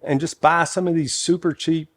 and just buy some of these super cheap,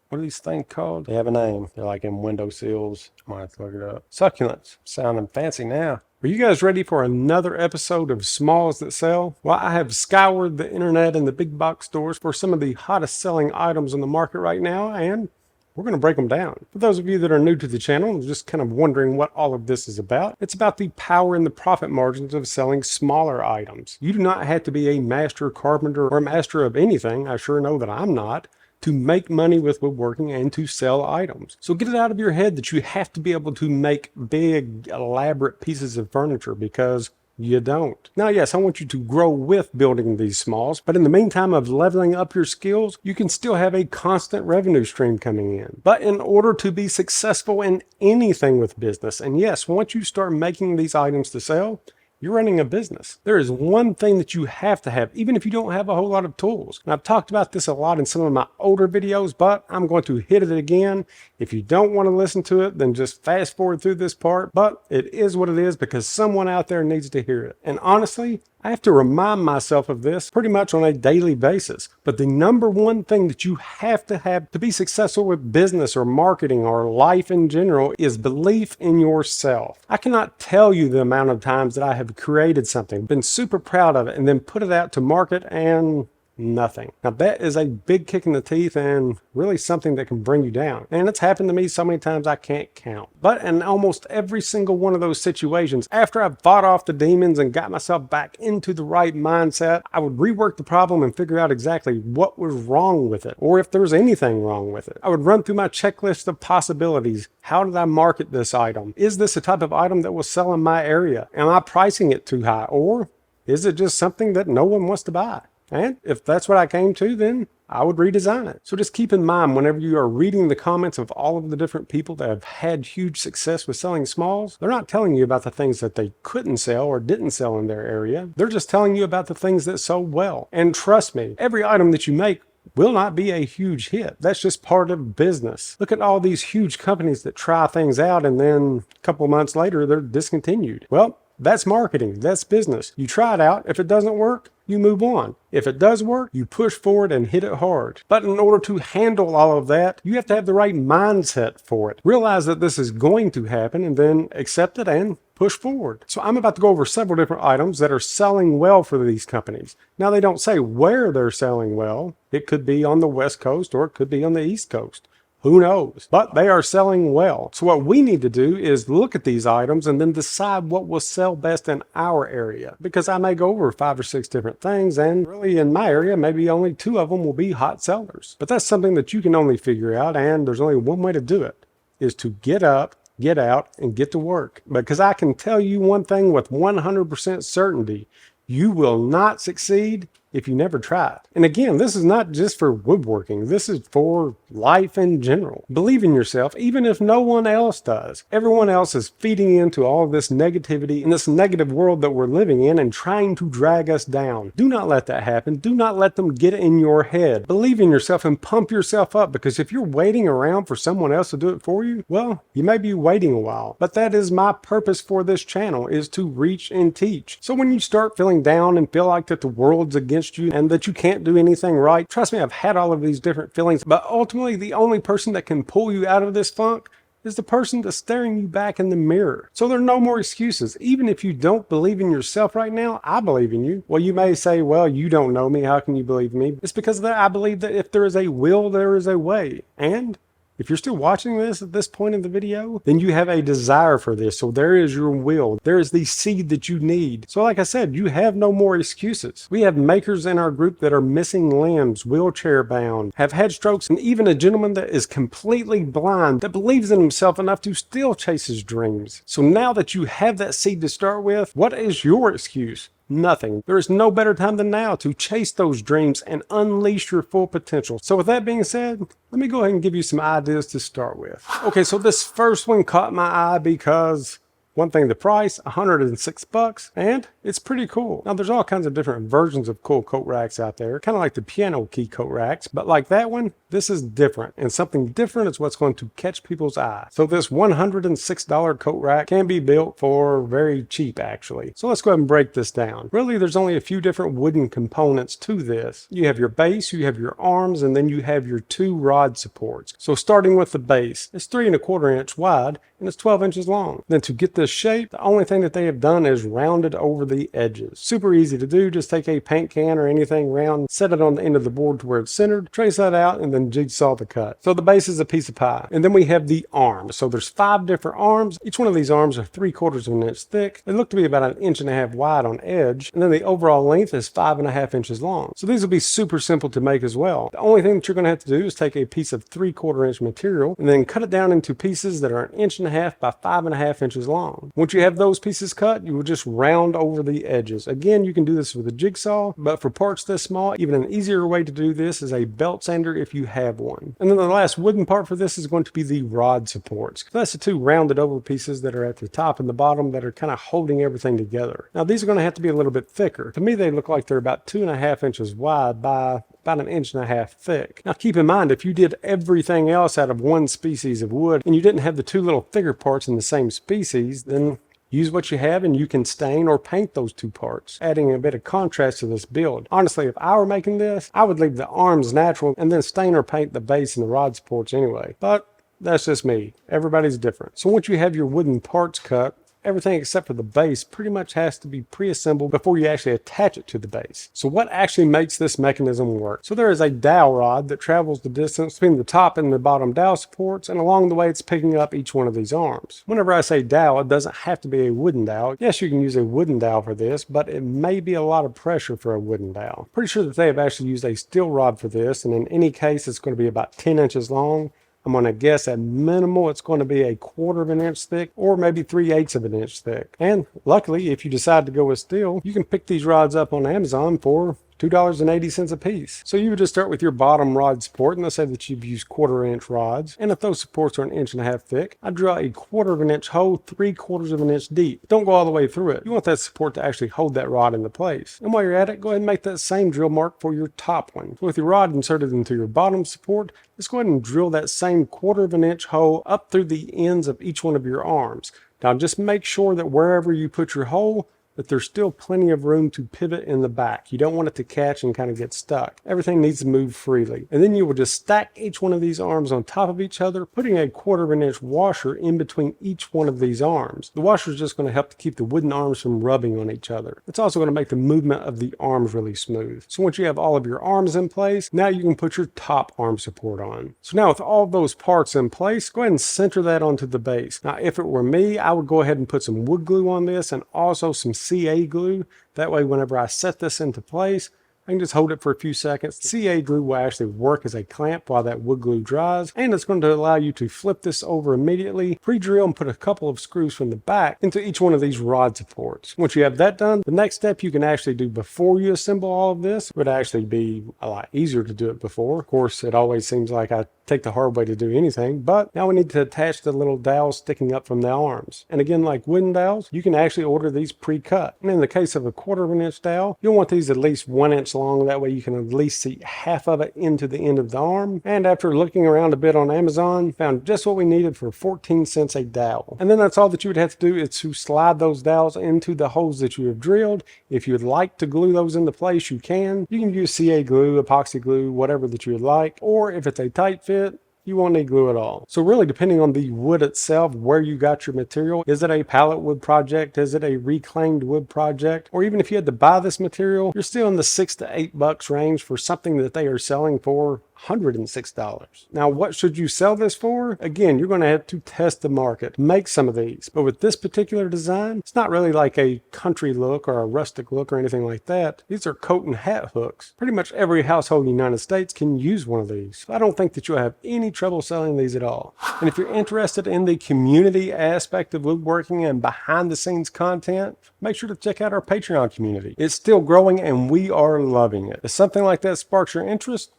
what are these things called? They have a name. They're like in windowsills. Might have to look it up. Succulents. Sounding fancy now. Are you guys ready for another episode of Smalls That Sell? Well, I have scoured the internet and the big box stores for some of the hottest selling items on the market right now, and we're going to break them down. For those of you that are new to the channel and just kind of wondering what all of this is about, it's about the power and the profit margins of selling smaller items. You do not have to be a master carpenter or a master of anything. I sure know that I'm not, to make money with woodworking and to sell items. So get it out of your head that you have to be able to make big, elaborate pieces of furniture, because you don't. Now, yes, I want you to grow with building these smalls, but in the meantime of leveling up your skills, you can still have a constant revenue stream coming in. But in order to be successful in anything with business, and yes, once you start making these items to sell, you're running a business. There is one thing that you have to have, even if you don't have a whole lot of tools. And I've talked about this a lot in some of my older videos, but I'm going to hit it again. If you don't want to listen to it, then just fast forward through this part. But it is what it is, because someone out there needs to hear it. And honestly, I have to remind myself of this pretty much on a daily basis. But the number one thing that you have to be successful with business or marketing or life in general is belief in yourself. I cannot tell you the amount of times that I have created something, been super proud of it, and then put it out to market and nothing. Now that is a big kick in the teeth and really something that can bring you down. And it's happened to me so many times I can't count. But in almost every single one of those situations, after I've fought off the demons and got myself back into the right mindset, I would rework the problem and figure out exactly what was wrong with it, or if there's anything wrong with it. I would run through my checklist of possibilities. How did I market this item? Is this a type of item that will sell in my area? Am I pricing it too high? Or is it just something that no one wants to buy? And if that's what I came to, then I would redesign it. So just keep in mind, whenever you are reading the comments of all of the different people that have had huge success with selling smalls, they're not telling you about the things that they couldn't sell or didn't sell in their area. They're just telling you about the things that sold well. And trust me, every item that you make will not be a huge hit. That's just part of business. Look at all these huge companies that try things out and then a couple of months later, they're discontinued. Well, that's marketing. That's business. You try it out. If it doesn't work, you move on. If it does work, you push forward and hit it hard. But in order to handle all of that, you have to have the right mindset for it. Realize that this is going to happen and then accept it and push forward. So I'm about to go over several different items that are selling well for these companies. Now, they don't say where they're selling well. It could be on the West Coast or it could be on the East Coast. Who knows? But they are selling well. So what we need to do is look at these items and then decide what will sell best in our area. Because I may go over 5 or 6 different things, and really in my area, maybe only 2 of them will be hot sellers. But that's something that you can only figure out, and there's only one way to do it, is to get up, get out, and get to work. Because I can tell you one thing with 100% certainty: you will not succeed if you never try it. And again, this is not just for woodworking. This is for life in general. Believe in yourself, even if no one else does. Everyone else is feeding into all of this negativity in this negative world that we're living in and trying to drag us down. Do not let that happen. Do not let them get in your head. Believe in yourself and pump yourself up, because if you're waiting around for someone else to do it for you, well, you may be waiting a while. But that is my purpose for this channel, is to reach and teach. So when you start feeling down and feel like that the world's against you and that you can't do anything right, trust me, I've had all of these different feelings, but ultimately the only person that can pull you out of this funk is the person that's staring you back in the mirror. So there are no more excuses. Even if you don't believe in yourself right now, I believe in you. Well, you may say, well, you don't know me. How can you believe in me? It's because I believe that if there is a will, there is a way. And if you're still watching this at this point in the video, then you have a desire for this. So there is your will. There is the seed that you need. So like I said, you have no more excuses. We have makers in our group that are missing limbs, wheelchair bound, have had strokes, and even a gentleman that is completely blind that believes in himself enough to still chase his dreams. So now that you have that seed to start with, what is your excuse? Nothing. There is no better time than now to chase those dreams and unleash your full potential. So with that being said, let me go ahead and give you some ideas to start with. Okay, so this first one caught my eye because, One thing, the price, $106, and it's pretty cool. Now there's all kinds of different versions of cool coat racks out there, kind of like the piano key coat racks, but like that one, this is different, and something different is what's going to catch people's eye. So this $106 coat rack can be built for very cheap actually. So let's go ahead and break this down. Really, there's only a few different wooden components to this. You have your base, you have your arms, and then you have your two rod supports. So starting with the base, it's 3¼ inch wide and it's 12 inches long. Then to get this shape, the only thing that they have done is rounded over the edges. Super easy to do. Just take a paint can or anything round, set it on the end of the board to where it's centered, trace that out, and then jigsaw the cut. So the base is a piece of pie. And then we have the arms. So there's 5 different arms. Each one of these arms are 3/4 inch thick. They look to be about 1.5 inches wide on edge. And then the overall length is 5.5 inches long. So these will be super simple to make as well. The only thing that you're going to have to do is take a piece of 3/4 inch material and then cut it down into pieces that are 1.5 inches by 5.5 inches long. Once you have those pieces cut, you will just round over the edges. Again, you can do this with a jigsaw, but for parts this small, even an easier way to do this is a belt sander if you have one. And then the last wooden part for this is going to be the rod supports. So that's the 2 rounded over pieces that are at the top and the bottom that are kind of holding everything together. Now these are going to have to be a little bit thicker. To me, they look like they're about 2.5 inches wide by about 1.5 inches thick. Now keep in mind, if you did everything else out of one species of wood and you didn't have the 2 little thicker parts in the same species, then use what you have and you can stain or paint those 2 parts, adding a bit of contrast to this build. Honestly, if I were making this, I would leave the arms natural and then stain or paint the base and the rod supports anyway. But that's just me. Everybody's different. So once you have your wooden parts cut, everything except for the base pretty much has to be pre-assembled before you actually attach it to the base. So what actually makes this mechanism work? So there is a dowel rod that travels the distance between the top and the bottom dowel supports, and along the way it's picking up each one of these arms. Whenever I say dowel, it doesn't have to be a wooden dowel. Yes, you can use a wooden dowel for this, but it may be a lot of pressure for a wooden dowel. Pretty sure that they have actually used a steel rod for this, and in any case it's going to be about 10 inches long. I'm going to guess at minimal it's going to be 1/4 inch thick or maybe 3/8 inch thick. And luckily, if you decide to go with steel, you can pick these rods up on Amazon for $2.80 a piece. So you would just start with your bottom rod support, and let's say that you've used 1/4 inch rods, and if those supports are 1.5 inches thick, I'd drill a 1/4 inch hole 3/4 inch deep. Don't go all the way through it. You want that support to actually hold that rod into place. And while you're at it, go ahead and make that same drill mark for your top one. So with your rod inserted into your bottom support, let's go ahead and drill that same 1/4 inch hole up through the ends of each one of your arms. Now just make sure that wherever you put your hole, that there's still plenty of room to pivot in the back. You don't want it to catch and kind of get stuck. Everything needs to move freely. And then you will just stack each one of these arms on top of each other, putting a 1/4 inch washer in between each one of these arms. The washer is just going to help to keep the wooden arms from rubbing on each other. It's also going to make the movement of the arms really smooth. So once you have all of your arms in place, now you can put your top arm support on. So now with all of those parts in place, go ahead and center that onto the base. Now if it were me, I would go ahead and put some wood glue on this and also some CA glue. That way whenever I set this into place, I can just hold it for a few seconds. CA glue will actually work as a clamp while that wood glue dries, and it's going to allow you to flip this over immediately, pre-drill and put a couple of screws from the back into each one of these rod supports. Once you have that done, the next step you can actually do before you assemble all of this would actually be a lot easier to do it before. Of course, it always seems like I take the hard way to do anything, but now we need to attach the little dowels sticking up from the arms. And again, like wooden dowels, you can actually order these pre-cut. And in the case of a 1/4 inch dowel, you'll want these at least 1 inch long. That way you can at least see half of it into the end of the arm. And after looking around a bit on Amazon, found just what we needed for 14 cents a dowel. And then that's all that you would have to do is to slide those dowels into the holes that you have drilled. If you would like to glue those into place, you can. You can use CA glue, epoxy glue, whatever that you would like. Or if it's a tight fit, you won't need glue at all. So really, depending on the wood itself, where you got your material, is it a pallet wood project? Is it a reclaimed wood project? Or even if you had to buy this material, you're still in the $6 to $8 range for something that they are selling for $106. Now, what should you sell this for? Again, you're going to have to test the market, make some of these. But with this particular design, it's not really like a country look or a rustic look or anything like that. These are coat and hat hooks. Pretty much every household in the United States can use one of these. So I don't think that you'll have any trouble selling these at all. And if you're interested in the community aspect of woodworking and behind the scenes content, make sure to check out our Patreon community. It's still growing and we are loving it. If something like that sparks your interest,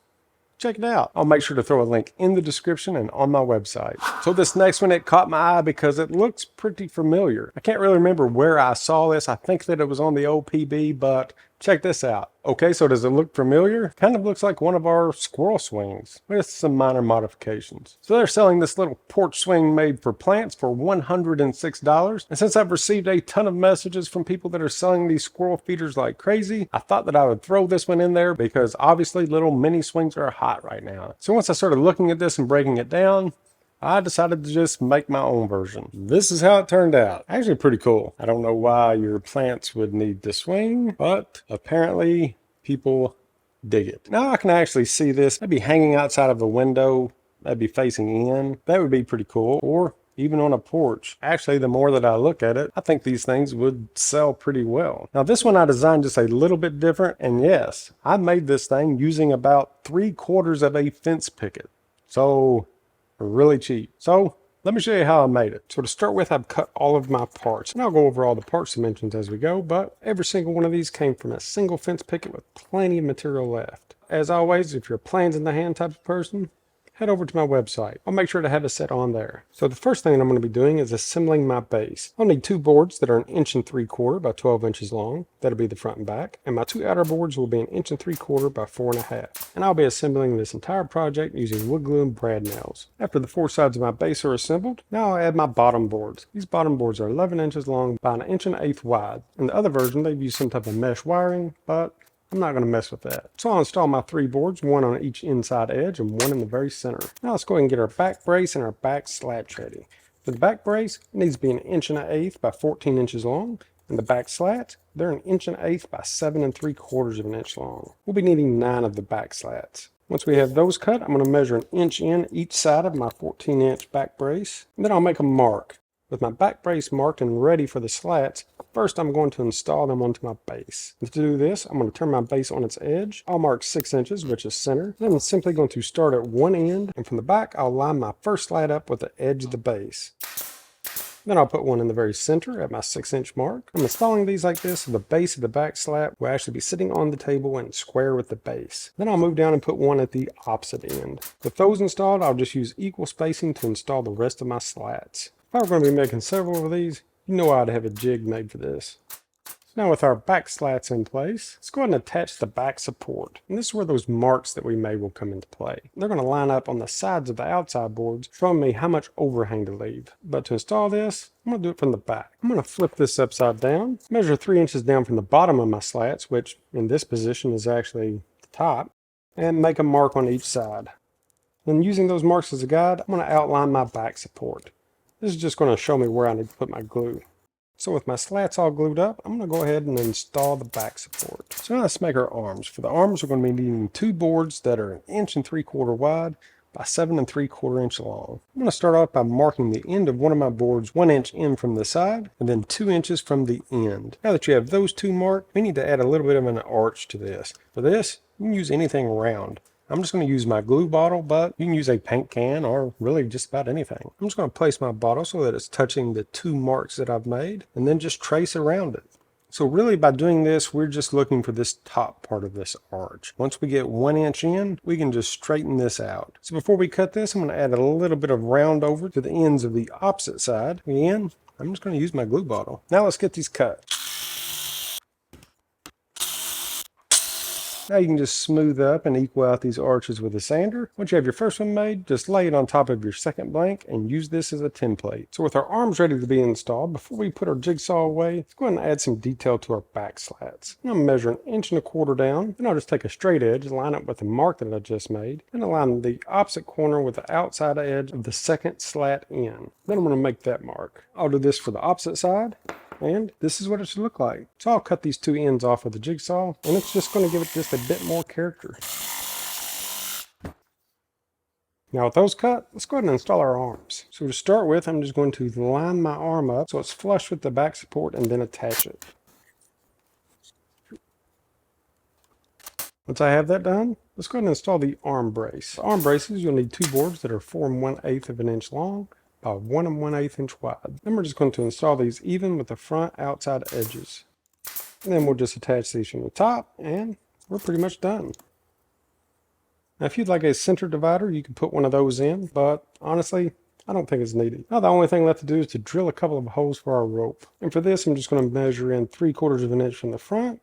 check it out. I'll make sure to throw a link in the description and on my website. So this next one, it caught my eye because it looks pretty familiar. I can't really remember where I saw this. I think that it was on the old PB, but check this out. Okay, so does it look familiar? Kind of looks like one of our squirrel swings with some minor modifications. So they're selling this little porch swing made for plants for $106. And since I've received a ton of messages from people that are selling these squirrel feeders like crazy, I thought that I would throw this one in there because obviously little mini swings are hot right now. So once I started looking at this and breaking it down, I decided to just make my own version. This is how it turned out. Actually pretty cool. I don't know why your plants would need to swing, but apparently people dig it. Now I can actually see this maybe hanging outside of a window, maybe facing in. That would be pretty cool. Or even on a porch. Actually, the more that I look at it, I think these things would sell pretty well. Now this one I designed just a little bit different, and yes, I made this thing using about 3/4 of a fence picket. So really cheap. So let me show you how I made it. So to start with, I've cut all of my parts, and I'll go over all the parts dimensions as we go, but every single one of these came from a single fence picket with plenty of material left. As always, if you're a plans in the hand type of person, head over to my website. I'll make sure to have it set on there. So the first thing I'm going to be doing is assembling my base. I'll need 2 boards that are 1 3/4 by 12 inches long. That'll be the front and back. And my 2 outer boards will be 1 3/4 by 4.5. And I'll be assembling this entire project using wood glue and brad nails. After the 4 sides of my base are assembled, now I'll add my bottom boards. These bottom boards are 11 inches long by 1 1/8 wide. In the other version, they've used some type of mesh wiring, but I'm not going to mess with that. So I'll install my 3 boards, 1 on each inside edge and 1 in the very center. Now let's go ahead and get our back brace and our back slats ready. For the back brace, it needs to be 1 1/8 by 14 inches long. And the back slats, they're 1 1/8 by 7 3/4 inch long. We'll be needing 9 of the back slats. Once we have those cut, I'm going to measure 1 inch in each side of my 14-inch back brace. And then I'll make a mark. With my back brace marked and ready for the slats, first I'm going to install them onto my base. And to do this, I'm going to turn my base on its edge. I'll mark 6 inches, which is center. Then I'm simply going to start at one end, and from the back, I'll line my first slat up with the edge of the base. Then I'll put one in the very center at my 6-inch mark. I'm installing these like this, so the base of the back slat will actually be sitting on the table and square with the base. Then I'll move down and put one at the opposite end. With those installed, I'll just use equal spacing to install the rest of my slats. If I were going to be making several of these, you know I'd have a jig made for this. Now with our back slats in place, let's go ahead and attach the back support. And this is where those marks that we made will come into play. They're going to line up on the sides of the outside boards, showing me how much overhang to leave. But to install this, I'm going to do it from the back. I'm going to flip this upside down, measure 3 inches down from the bottom of my slats, which in this position is actually the top, and make a mark on each side. Then using those marks as a guide, I'm going to outline my back support. This is just going to show me where I need to put my glue. So with my slats all glued up, I'm going to go ahead and install the back support. So now let's make our arms. For the arms, we're going to be needing 2 boards that are 1 3/4 wide by 7 3/4 inch long. I'm going to start off by marking the end of one of my boards 1 inch in from the side and then 2 inches from the end. Now that you have those 2 marked, we need to add a little bit of an arch to this. For this, you can use anything round. I'm just going to use my glue bottle, but you can use a paint can or really just about anything. I'm just going to place my bottle so that it's touching the 2 marks that I've made and then just trace around it. So really by doing this, we're just looking for this top part of this arch. Once we get 1 inch in, we can just straighten this out. So before we cut this, I'm going to add a little bit of round over to the ends of the opposite side. Again, I'm just going to use my glue bottle. Now let's get these cut. Now you can just smooth up and equal out these arches with a sander. Once you have your first one made, just lay it on top of your second blank and use this as a template. So with our arms ready to be installed, before we put our jigsaw away, let's go ahead and add some detail to our back slats. I'm going to measure 1 1/4 down, then I'll just take a straight edge, line it with the mark that I just made, and align the opposite corner with the outside edge of the second slat in. Then I'm going to make that mark. I'll do this for the opposite side. And this is what it should look like. So I'll cut these 2 ends off with the jigsaw, and it's just going to give it just a bit more character. Now with those cut, let's go ahead and install our arms. So to start with, I'm just going to line my arm up so it's flush with the back support and then attach it. Once I have that done, let's go ahead and install the arm brace. The arm braces, you'll need 2 boards that are 4 1/8 inch long by 1 1/8 inch wide. Then we're just going to install these even with the front outside edges. And then we'll just attach these from the top and we're pretty much done. Now, if you'd like a center divider, you can put one of those in, but honestly, I don't think it's needed. Now, the only thing left to do is to drill a couple of holes for our rope. And for this, I'm just going to measure in 3/4 of an inch from the front.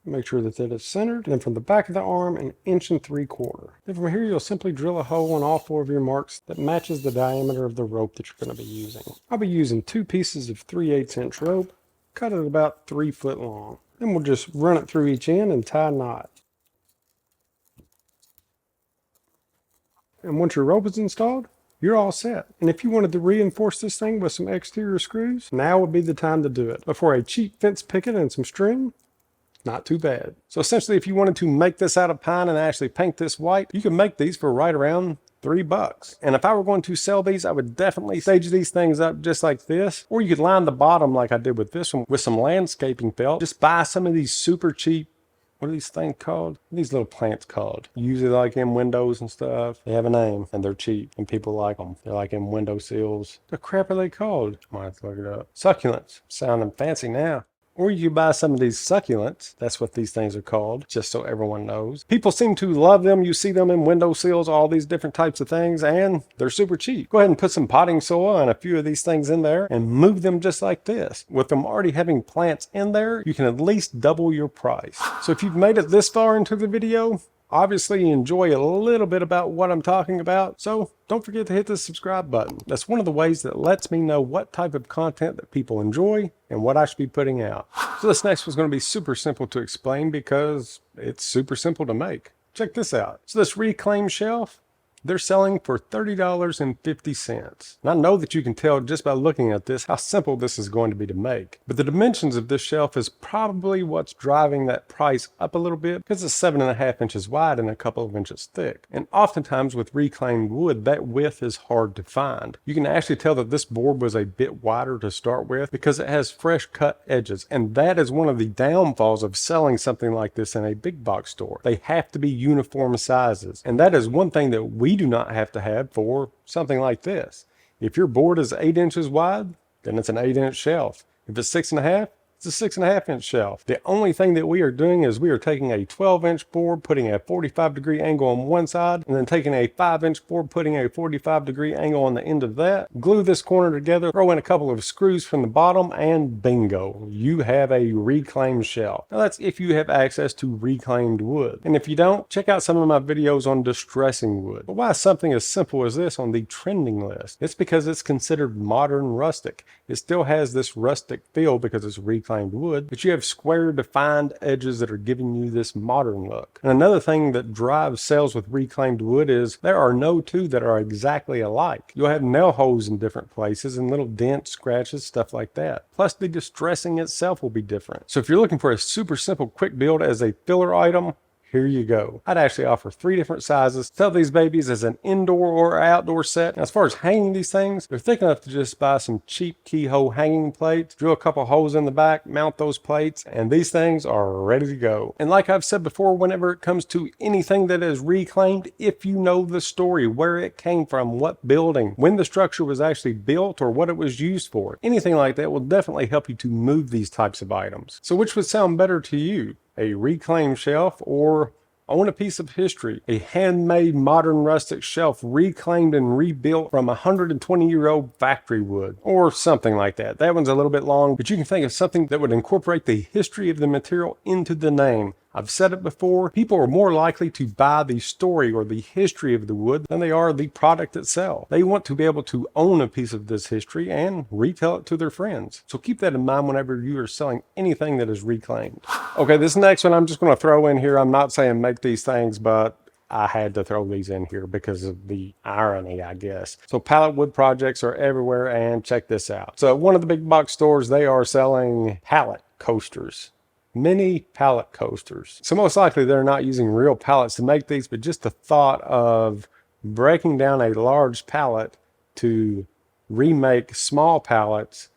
Make sure that is centered. And then from the back of the arm, 1 3/4 inches. Then from here, you'll simply drill a hole in all 4 of your marks that matches the diameter of the rope that you're going to be using. I'll be using 2 pieces of 3/8 inch rope, cut it about 3 foot long. Then we'll just run it through each end and tie a knot. And once your rope is installed, you're all set. And if you wanted to reinforce this thing with some exterior screws, now would be the time to do it. But for a cheap fence picket and some string, not too bad. So essentially, if you wanted to make this out of pine and actually paint this white, you can make these for right around $3. And if I were going to sell these, I would definitely stage these things up just like this. Or you could line the bottom like I did with this one with some landscaping felt. Just buy some of these super cheap, what are these things called? These little plants called. Usually like in windows and stuff. They have a name and they're cheap and people like them. They're like in window sills. The crap are they called? Might have to look it up. Succulents. Sounding fancy now. Or you buy some of these succulents. That's what these things are called, just so everyone knows. People seem to love them. You see them in windowsills, all these different types of things, and they're super cheap. Go ahead and put some potting soil and a few of these things in there and move them just like this. With them already having plants in there, you can at least double your price. So if you've made it this far into the video, obviously you enjoy a little bit about what I'm talking about, so don't forget to hit the subscribe button. That's one of the ways that lets me know what type of content that people enjoy and what I should be putting out. So this next one's going to be super simple to explain because it's super simple to make. Check this out. So this reclaimed shelf, they're selling for $30.50. And I know that you can tell just by looking at this how simple this is going to be to make. But the dimensions of this shelf is probably what's driving that price up a little bit because it's 7.5 inches wide and a couple of inches thick. And oftentimes with reclaimed wood, that width is hard to find. You can actually tell that this board was a bit wider to start with because it has fresh cut edges. And that is one of the downfalls of selling something like this in a big box store. They have to be uniform sizes. And that is one thing that we do not have to have for something like this. If your board is 8 inches wide, then it's an 8-inch shelf. If it's 6.5, it's a 6.5-inch shelf. The only thing that we are doing is we are taking a 12-inch board, putting a 45-degree angle on one side, and then taking a 5-inch board, putting a 45-degree angle on the end of that, glue this corner together, throw in a couple of screws from the bottom, and bingo, you have a reclaimed shelf. Now that's if you have access to reclaimed wood. And if you don't, check out some of my videos on distressing wood. But why is something as simple as this on the trending list? It's because it's considered modern rustic. It still has this rustic feel because it's reclaimed wood, but you have square defined edges that are giving you this modern look. And another thing that drives sales with reclaimed wood is there are no two that are exactly alike. You'll have nail holes in different places and little dents, scratches, stuff like that. Plus the distressing itself will be different. So if you're looking for a super simple quick build as a filler item, here you go. I'd actually offer 3 different sizes. Sell these babies as an indoor or outdoor set. Now, as far as hanging these things, they're thick enough to just buy some cheap keyhole hanging plates, drill a couple holes in the back, mount those plates, and these things are ready to go. And like I've said before, whenever it comes to anything that is reclaimed, if you know the story, where it came from, what building, when the structure was actually built, or what it was used for, anything like that will definitely help you to move these types of items. So which would sound better to you? A reclaimed shelf, or own a piece of history, a handmade modern rustic shelf reclaimed and rebuilt from 120-year-old factory wood, or something like that. That one's a little bit long, but you can think of something that would incorporate the history of the material into the name. I've said it before, people are more likely to buy the story or the history of the wood than they are the product itself. They want to be able to own a piece of this history and retell it to their friends. So keep that in mind whenever you are selling anything that is reclaimed. Okay, this next one I'm just going to throw in here. I'm not saying make these things, but I had to throw these in here because of the irony, I guess. So pallet wood projects are everywhere, and check this out. So at one of the big box stores, they are selling pallet coasters. Mini pallet coasters. So most likely they're not using real pallets to make these, but just the thought of breaking down a large pallet to remake small pallets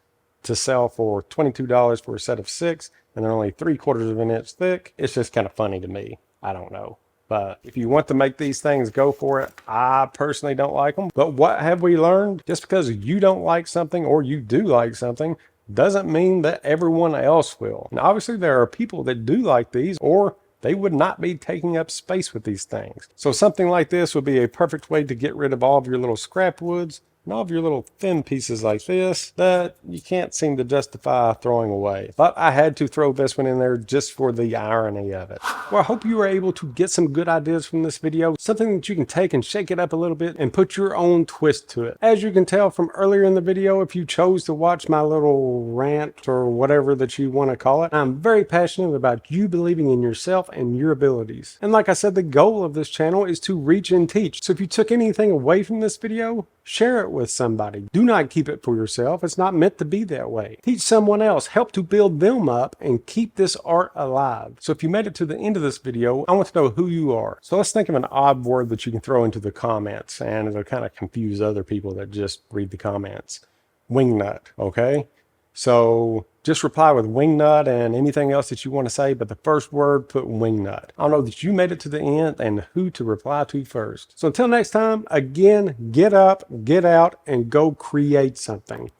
to sell for $22 for a set of 6, and they're only 3/4 of an inch thick. It's just kind of funny to me. I don't know. But if you want to make these things, go for it. I personally don't like them. But what have we learned? Just because you don't like something or you do like something doesn't mean that everyone else will. And obviously there are people that do like these, or they would not be taking up space with these things. So something like this would be a perfect way to get rid of all of your little scrap woods and all of your little thin pieces like this that you can't seem to justify throwing away. But I had to throw this one in there just for the irony of it. Well, I hope you were able to get some good ideas from this video, something that you can take and shake it up a little bit and put your own twist to it. As you can tell from earlier in the video, if you chose to watch my little rant or whatever that you want to call it, I'm very passionate about you believing in yourself and your abilities. And like I said, the goal of this channel is to reach and teach. So if you took anything away from this video, share it with somebody. Do not keep it for yourself. It's not meant to be that way. Teach someone else. Help to build them up and keep this art alive. So if you made it to the end of this video, I want to know who you are. So let's think of an odd word that you can throw into the comments, and it'll kind of confuse other people that just read the comments. Wingnut, okay? So just reply with wingnut and anything else that you want to say, but the first word, put wingnut. I'll know that you made it to the end and who to reply to first. So until next time, again, get up, get out, and go create something.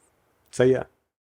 See ya.